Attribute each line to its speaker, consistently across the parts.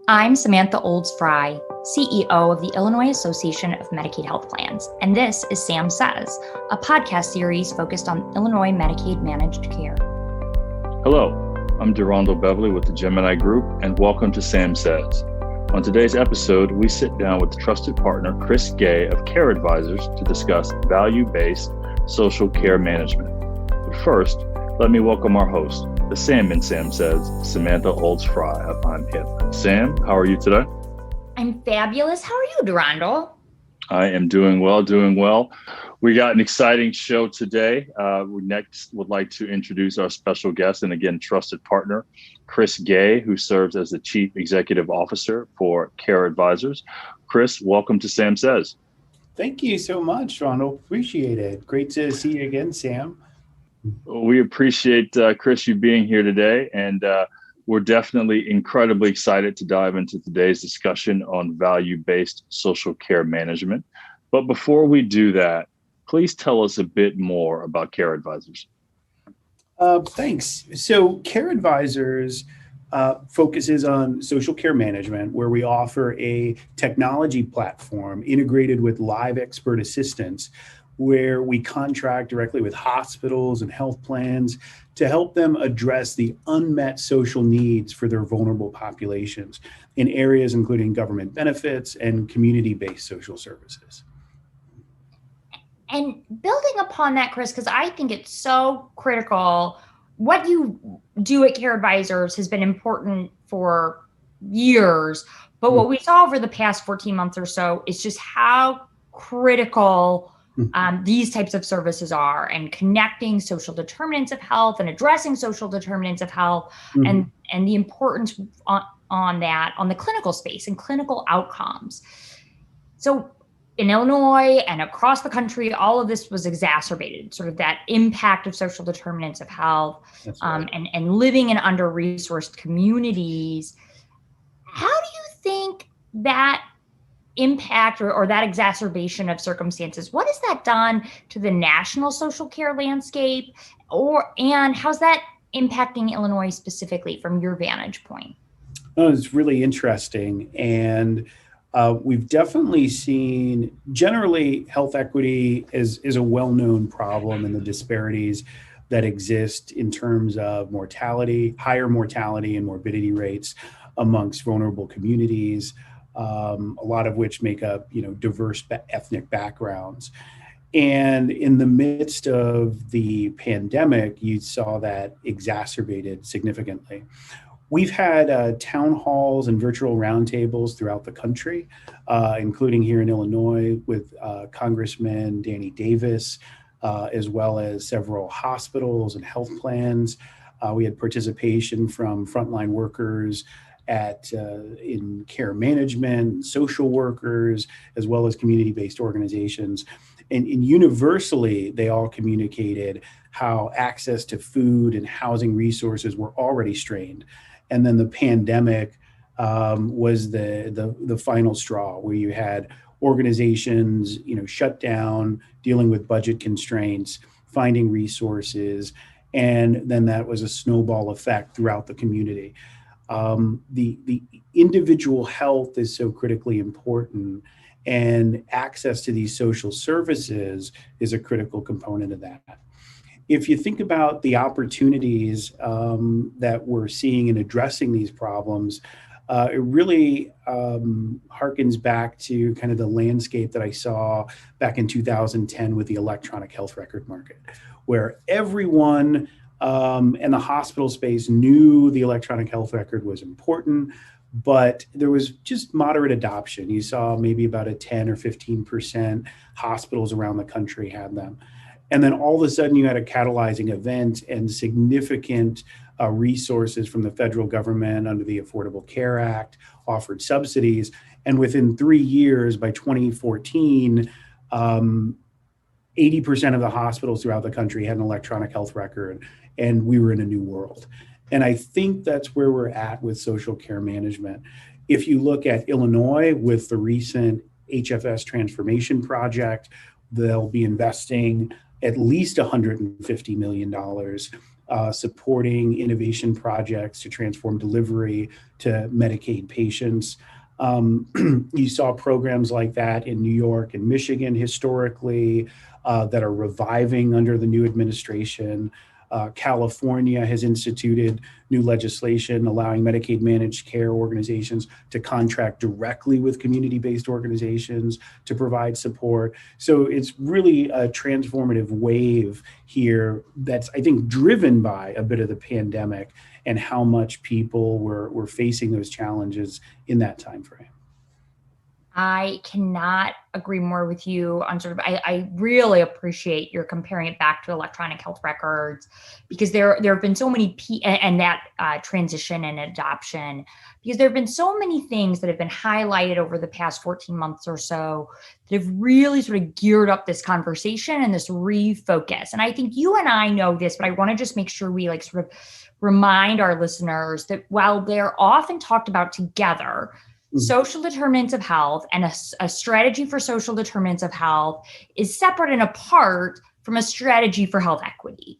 Speaker 1: I'm Samantha Olds Frey, CEO of the Illinois Association of Medicaid Health Plans, and this is Sam Says, a podcast series focused on Illinois Medicaid managed care.
Speaker 2: Hello, I'm Durando Beverly with the Gemini Group, and welcome to Sam Says. On today's episode, we sit down with trusted partner Chris Gay of Care Advisors to discuss value-based social care management. But first, let me welcome our host, the Sam in Sam Says, Samantha Olds Frey of IAMHP. Sam, how are you today?
Speaker 1: I'm fabulous. How are you, Durando?
Speaker 2: I am doing well. We got an exciting show today. We next would like to introduce our special guest and again, trusted partner, Chris Gay, who serves as the Chief Executive Officer for Care Advisors. Chris, welcome to Sam Says.
Speaker 3: Thank you so much, Ronald. Appreciate it. Great to see you again, Sam.
Speaker 2: We appreciate, Chris, you being here today, and we're definitely incredibly excited to dive into today's discussion on value-based social care management. But before we do that, please tell us a bit more about Care Advisors.
Speaker 3: Thanks. So Care Advisors focuses on social care management, where we offer a technology platform integrated with live expert assistance, where we contract directly with hospitals and health plans to help them address the unmet social needs for their vulnerable populations in areas including government benefits and community-based social services.
Speaker 1: And building upon that, Chris, because I think it's so critical, what you do at Care Advisors has been important for years, but what we saw over the past 14 months or so is just how critical these types of services are, and connecting social determinants of health and addressing social determinants of health, and the importance on that, on the clinical space and clinical outcomes. So in Illinois and across the country, all of this was exacerbated, sort of that impact of social determinants of health.
Speaker 3: That's right.
Speaker 1: And living in under-resourced communities. How do you think that impact or that exacerbation of circumstances, what has that done to the national social care landscape, and how's that impacting Illinois specifically from your vantage point?
Speaker 3: Oh, it's really interesting. And we've definitely seen, generally, health equity is a well-known problem, and the disparities that exist in terms of mortality, higher mortality and morbidity rates amongst vulnerable communities, a lot of which make up, diverse ethnic backgrounds. And in the midst of the pandemic, you saw that exacerbated significantly. We've had town halls and virtual roundtables throughout the country, including here in Illinois with Congressman Danny Davis, as well as several hospitals and health plans. We had participation from frontline workers in care management, social workers, as well as community-based organizations. And universally, they all communicated how access to food and housing resources were already strained. And then the pandemic was the final straw, where you had organizations, shut down, dealing with budget constraints, finding resources, and then that was a snowball effect throughout the community. The individual health is so critically important, and access to these social services is a critical component of that. If you think about the opportunities that we're seeing in addressing these problems, it really harkens back to kind of the landscape that I saw back in 2010 with the electronic health record market, where everyone and the hospital space knew the electronic health record was important, but there was just moderate adoption. You saw maybe about a 10 or 15% hospitals around the country had them. And then all of a sudden you had a catalyzing event and significant resources from the federal government under the Affordable Care Act offered subsidies. And within 3 years, by 2014, 80% of the hospitals throughout the country had an electronic health record, and we were in a new world. And I think that's where we're at with social care management. If you look at Illinois with the recent HFS transformation project, they'll be investing at least $150 million supporting innovation projects to transform delivery to Medicaid patients. You saw programs like that in New York and Michigan historically that are reviving under the new administration. California has instituted new legislation allowing Medicaid managed care organizations to contract directly with community-based organizations to provide support. So it's really a transformative wave here that's, I think, driven by a bit of the pandemic and how much people were facing those challenges in that time frame.
Speaker 1: I cannot agree more with you on I really appreciate your comparing it back to electronic health records, because there have been so many and that transition and adoption, because there have been so many things that have been highlighted over the past 14 months or so that have really sort of geared up this conversation and this refocus. And I think you and I know this, but I want to just make sure we sort of remind our listeners that while they're often talked about together, social determinants of health and a strategy for social determinants of health is separate and apart from a strategy for health equity.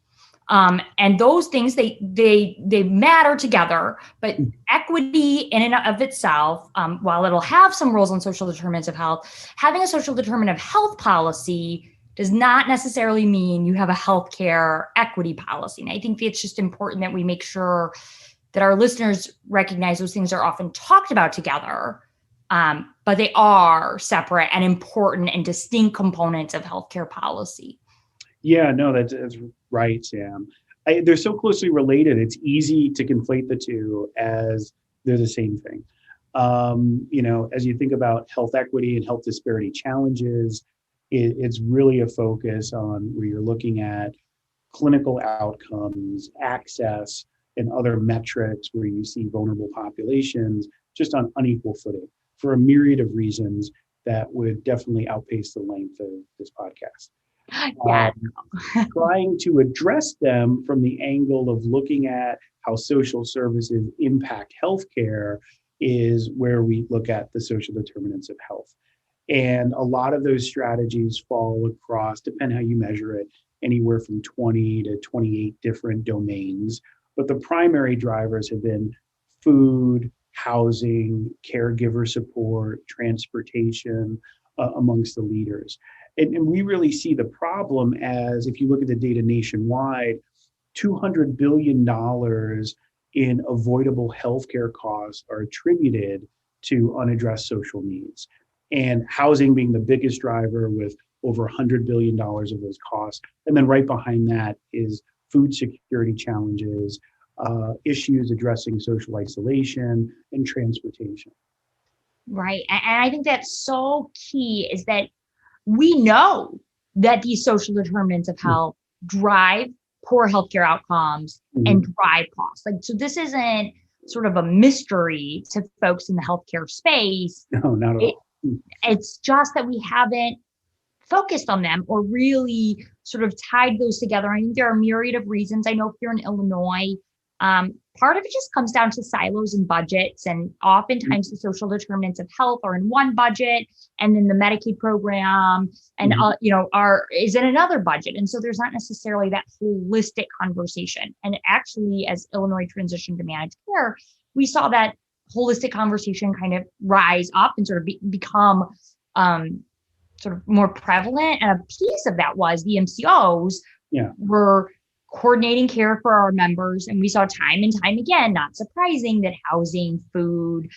Speaker 1: And those things, they matter together, but equity in and of itself, while it'll have some roles on social determinants of health, having a social determinant of health policy does not necessarily mean you have a healthcare equity policy. And I think it's just important that we make sure that our listeners recognize those things are often talked about together, but they are separate and important and distinct components of healthcare policy.
Speaker 3: Yeah, no, that's right, Sam. They're so closely related. It's easy to conflate the two as they're the same thing. As you think about health equity and health disparity challenges, it's really a focus on where you're looking at clinical outcomes, access, and other metrics where you see vulnerable populations just on unequal footing for a myriad of reasons that would definitely outpace the length of this podcast.
Speaker 1: Yeah.
Speaker 3: Trying to address them from the angle of looking at how social services impact healthcare is where we look at the social determinants of health. And a lot of those strategies fall across, depending how you measure it, anywhere from 20 to 28 different domains. But the primary drivers have been food, housing, caregiver support, transportation, amongst the leaders. And we really see the problem as, if you look at the data nationwide, $200 billion in avoidable healthcare costs are attributed to unaddressed social needs. And housing being the biggest driver with over $100 billion of those costs. And then right behind that is food security challenges, issues addressing social isolation, and transportation.
Speaker 1: Right. And I think that's so key, is that we know that these social determinants of health drive poor healthcare outcomes and drive costs. So this isn't sort of a mystery to folks in the healthcare space.
Speaker 3: No, not at all.
Speaker 1: It's just that we haven't focused on them or really sort of tied those together. I think there are a myriad of reasons. I know here in Illinois, part of it just comes down to silos and budgets, and oftentimes the social determinants of health are in one budget, and then the Medicaid program and is in another budget, and so there's not necessarily that holistic conversation. And actually, as Illinois transitioned to managed care, we saw that holistic conversation kind of rise up and sort of become sort of more prevalent. And a piece of that was the MCOs were coordinating care for our members. And we saw time and time again, not surprising, that housing, food,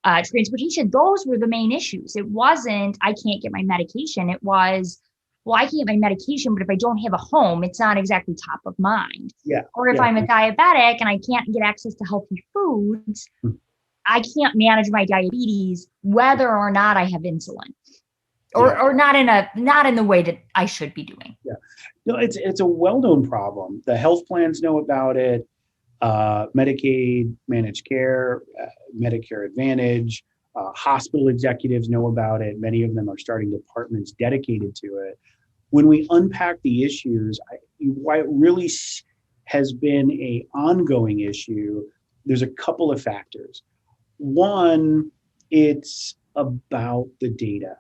Speaker 1: transportation, those were the main issues. It wasn't, I can't get my medication. It was, well, I can get my medication, but if I don't have a home, it's not exactly top of mind. Or if I'm a diabetic and I can't get access to healthy foods, I can't manage my diabetes, whether or not I have insulin. Or not in the way that I should be doing.
Speaker 3: No, it's a well-known problem. The health plans know about it. Medicaid, managed care, Medicare Advantage, hospital executives know about it. Many of them are starting departments dedicated to it. When we unpack the issues, why it really has been an ongoing issue, there's a couple of factors. One, it's about the data.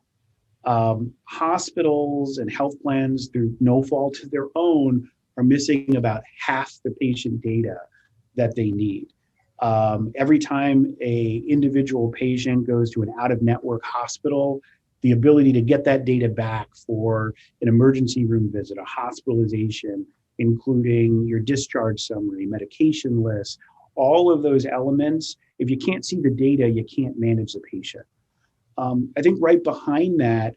Speaker 3: Hospitals and health plans, through no fault of their own, are missing about half the patient data that they need. Every time a individual patient goes to an out-of-network hospital, the ability to get that data back for an emergency room visit, a hospitalization, including your discharge summary, medication list, all of those elements, if you can't see the data, you can't manage the patient. I think right behind that,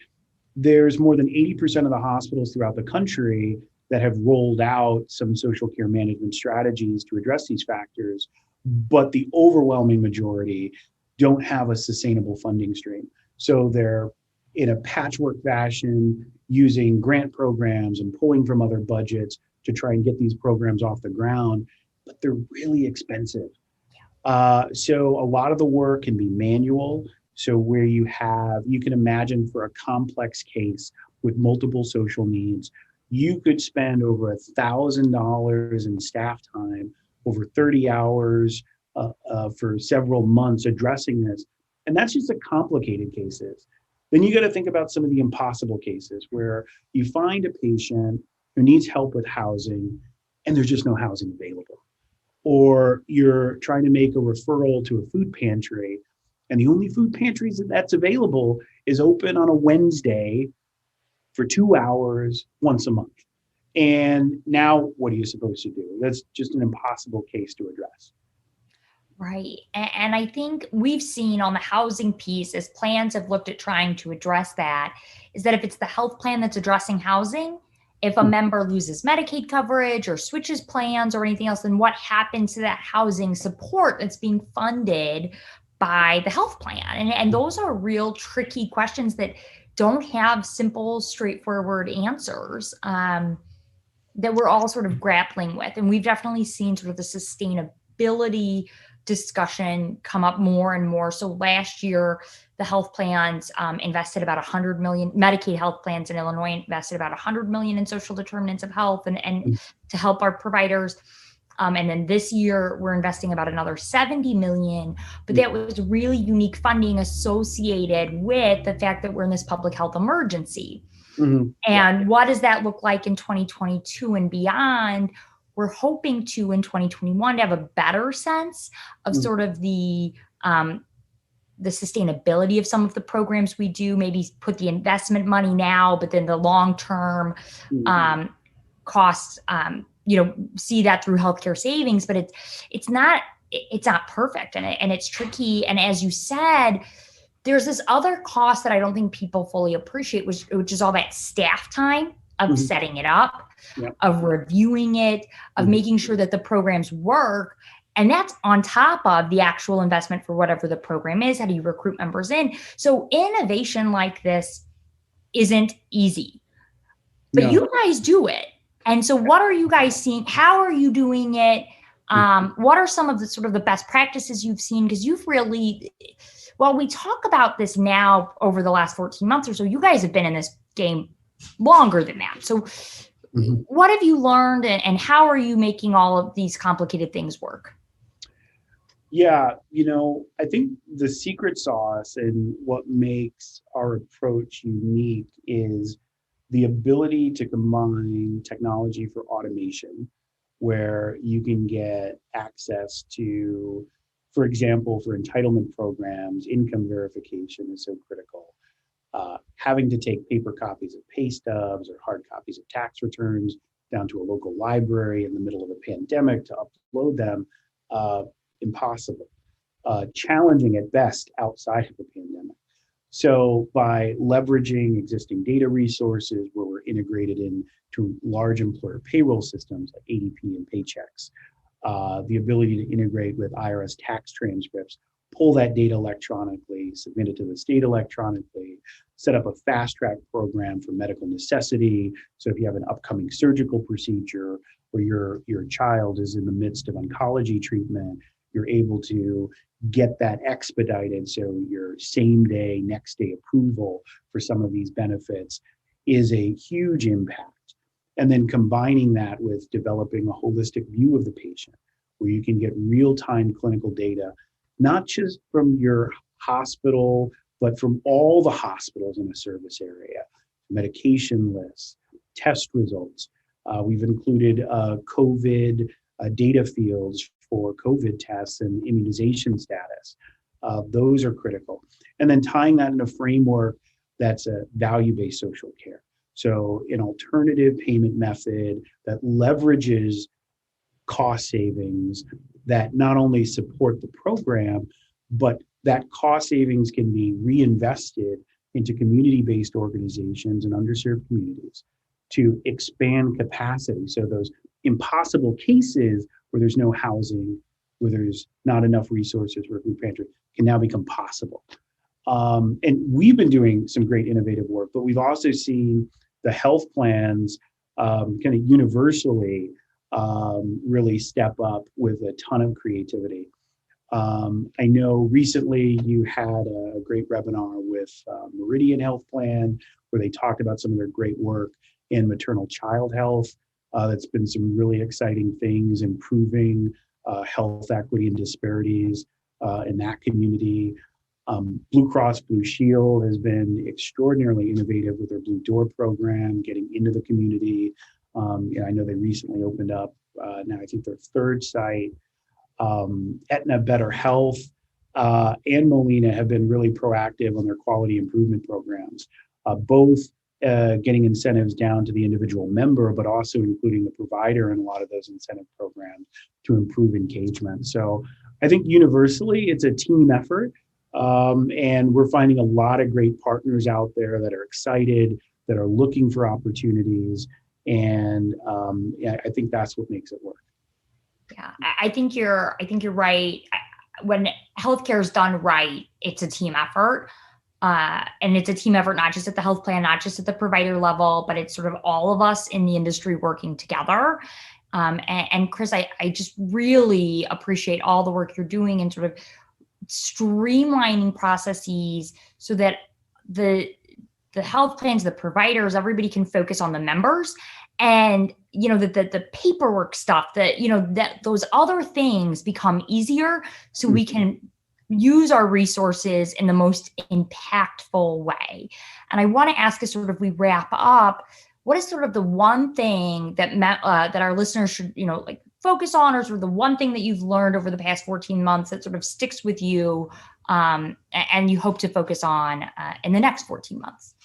Speaker 3: there's more than 80% of the hospitals throughout the country that have rolled out some social care management strategies to address these factors, but the overwhelming majority don't have a sustainable funding stream. So they're in a patchwork fashion using grant programs and pulling from other budgets to try and get these programs off the ground, but they're really expensive. So a lot of the work can be manual. So where you can imagine for a complex case with multiple social needs, you could spend over $1,000 in staff time, over 30 hours for several months addressing this. And that's just the complicated cases. Then you got to think about some of the impossible cases where you find a patient who needs help with housing and there's just no housing available. Or you're trying to make a referral to a food pantry and the only food pantries that's available is open on a Wednesday for 2 hours once a month. And now what are you supposed to do? That's just an impossible case to address.
Speaker 1: Right. And I think we've seen on the housing piece, as plans have looked at trying to address that, is that if it's the health plan that's addressing housing, if a member loses Medicaid coverage or switches plans or anything else, then what happens to that housing support that's being funded by the health plan? And those are real tricky questions that don't have simple, straightforward answers that we're all sort of grappling with. And we've definitely seen sort of the sustainability discussion come up more and more. So last year, the health plans invested about 100 million, Medicaid health plans in Illinois invested about 100 million in social determinants of health and to help our providers. And then this year, we're investing about another 70 million, but that was really unique funding associated with the fact that we're in this public health emergency. Mm-hmm. And what does that look like in 2022 and beyond? We're hoping to, in 2021, to have a better sense of sort of the sustainability of some of the programs we do, maybe put the investment money now, but then the long-term costs, see that through healthcare savings, but it's not perfect and it's tricky. And as you said, there's this other cost that I don't think people fully appreciate, which is all that staff time of setting it up, of reviewing it, of making sure that the programs work. And that's on top of the actual investment for whatever the program is. How do you recruit members in? So innovation like this isn't easy, but you guys do it. And so what are you guys seeing? How are you doing it? What are some of the sort of the best practices you've seen? Because you've really, we talk about this now over the last 14 months or so, you guys have been in this game longer than that. So what have you learned and how are you making all of these complicated things work?
Speaker 3: Yeah, I think the secret sauce and what makes our approach unique is the ability to combine technology for automation, where you can get access to, for example, for entitlement programs, income verification is so critical. Having to take paper copies of pay stubs or hard copies of tax returns down to a local library in the middle of a pandemic to upload them, impossible. Challenging at best outside of the pandemic. So by leveraging existing data resources where we're integrated into large employer payroll systems like ADP and Paychex, the ability to integrate with IRS tax transcripts, pull that data electronically, submit it to the state electronically, set up a fast track program for medical necessity. So if you have an upcoming surgical procedure or your child is in the midst of oncology treatment, you're able to get that expedited. So your same day, next day approval for some of these benefits is a huge impact. And then combining that with developing a holistic view of the patient, where you can get real-time clinical data, not just from your hospital, but from all the hospitals in a service area, medication lists, test results, We've included COVID data fields for COVID tests and immunization status. Those are critical. And then tying that in a framework that's a value-based social care. So an alternative payment method that leverages cost savings that not only support the program, but that cost savings can be reinvested into community-based organizations and underserved communities to expand capacity. So those impossible cases where there's no housing, where there's not enough resources for a food pantry, can now become possible. And we've been doing some great innovative work, but we've also seen the health plans kind of universally really step up with a ton of creativity. I know recently you had a great webinar with Meridian Health Plan, where they talked about some of their great work in maternal child health. That's been some really exciting things, improving health equity and disparities in that community. Blue Cross Blue Shield has been extraordinarily innovative with their Blue Door program, getting into the community. I know they recently opened up now I think their third site. Aetna Better Health and Molina have been really proactive on their quality improvement programs, both getting incentives down to the individual member, but also including the provider in a lot of those incentive programs to improve engagement. So I think universally it's a team effort, and we're finding a lot of great partners out there that are excited, that are looking for opportunities, and I think that's what makes it work.
Speaker 1: Yeah, I think you're right. When healthcare is done right, it's a team effort. And it's a team effort, not just at the health plan, not just at the provider level, but it's sort of all of us in the industry working together. And Chris, I just really appreciate all the work you're doing in sort of streamlining processes so that the health plans, the providers, everybody can focus on the members. And, that the paperwork stuff, that those other things become easier so we can use our resources in the most impactful way. And I want to ask, as sort of we wrap up, what is sort of the one thing that that our listeners should, focus on, or sort of the one thing that you've learned over the past 14 months that sort of sticks with you and you hope to focus on in the next 14 months?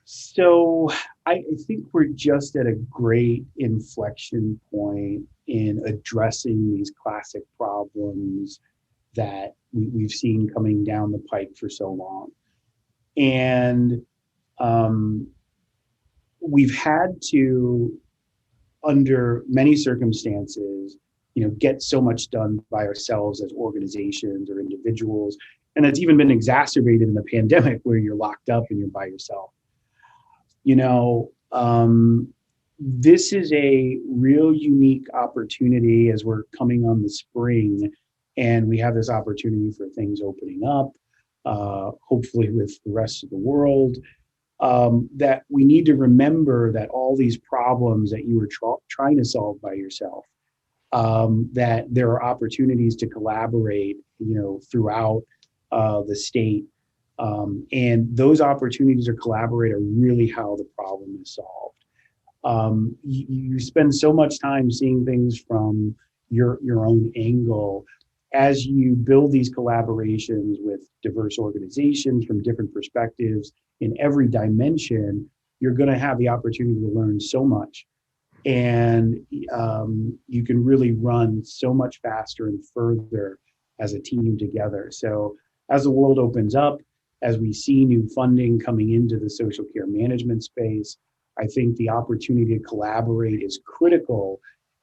Speaker 3: So I think we're just at a great inflection point in addressing these classic problems that we've seen coming down the pike for so long. And we've had to, under many circumstances, get so much done by ourselves as organizations or individuals. And that's even been exacerbated in the pandemic, where you're locked up and you're by yourself. This is a real unique opportunity as we're coming on the spring, and we have this opportunity for things opening up, hopefully with the rest of the world, that we need to remember that all these problems that you were trying to solve by yourself, that there are opportunities to collaborate, throughout the state. And those opportunities to collaborate are really how the problem is solved. You spend so much time seeing things from your own angle. As you build these collaborations with diverse organizations from different perspectives in every dimension, you're going to have the opportunity to learn so much. And you can really run so much faster and further as a team together. So as the world opens up, as we see new funding coming into the social care management space, I think the opportunity to collaborate is critical.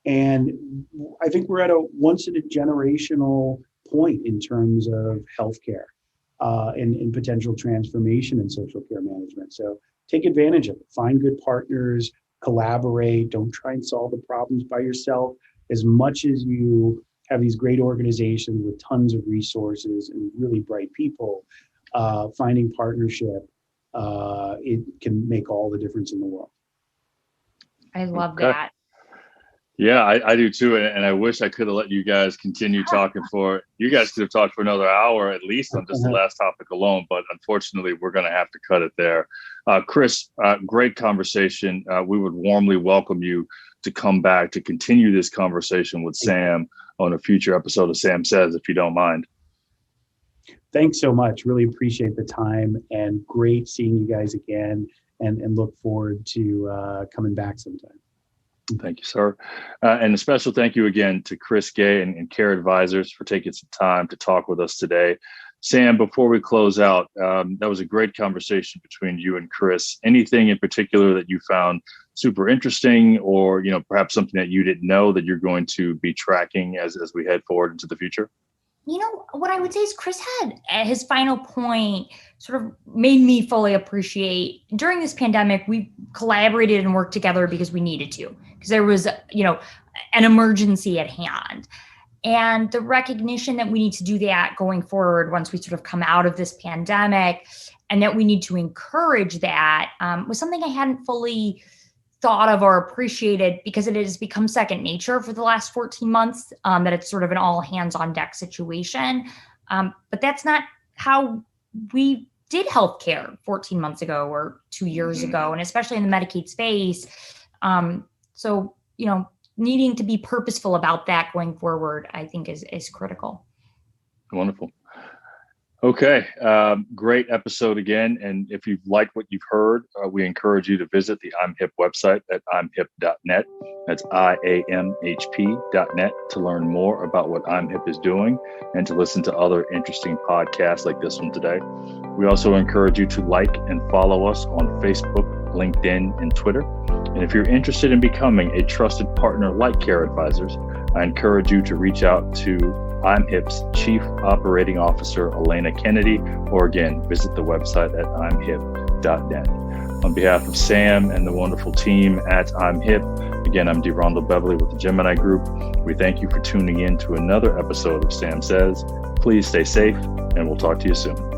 Speaker 3: And I think we're at a once in a generational point in terms of healthcare and potential transformation in social care management. So take advantage of it. Find good partners, collaborate. Don't try and solve the problems by yourself. As much as you have these great organizations with tons of resources and really bright people, finding partnership, it can make all the difference in the world.
Speaker 1: I love that.
Speaker 2: Yeah, I do too. And I wish I could have let you guys continue talking you guys could have talked for another hour at least on just the last topic alone. But unfortunately, we're going to have to cut it there. Chris, great conversation. We would warmly welcome you to come back to continue this conversation with Sam on a future episode of Sam Says, if you don't mind.
Speaker 3: Thanks so much. Really appreciate the time, and great seeing you guys again, and look forward to coming back sometime.
Speaker 2: Thank you, sir. And a special thank you again to Chris Gay and Care Advisors for taking some time to talk with us today. Sam, before we close out, that was a great conversation between you and Chris. Anything in particular that you found super interesting, or perhaps something that you didn't know that you're going to be tracking as we head forward into the future?
Speaker 1: What I would say is Chris had at his final point sort of made me fully appreciate during this pandemic, we collaborated and worked together because we needed to, because there was, an emergency at hand. And the recognition that we need to do that going forward once we sort of come out of this pandemic, and that we need to encourage that was something I hadn't fully thought of or appreciated, because it has become second nature for the last 14 months, that it's sort of an all hands on deck situation. But that's not how we did healthcare 14 months ago or 2 years ago, and especially in the Medicaid space. So, needing to be purposeful about that going forward, I think is critical.
Speaker 2: Wonderful. Okay, great episode again. And if you've liked what you've heard, we encourage you to visit the IAMHP website at imhip.net. That's IAMHP.net to learn more about what IAMHP is doing and to listen to other interesting podcasts like this one today. We also encourage you to like and follow us on Facebook, LinkedIn, and Twitter. And if you're interested in becoming a trusted partner like Care Advisors, I encourage you to reach out to IAMHP's Chief Operating Officer, Elena Kennedy, or again, visit the website at imhip.net. On behalf of Sam and the wonderful team at IAMHP, again, I'm Derondo Beverly with the Gemini Group. We thank you for tuning in to another episode of Sam Says. Please stay safe, and we'll talk to you soon.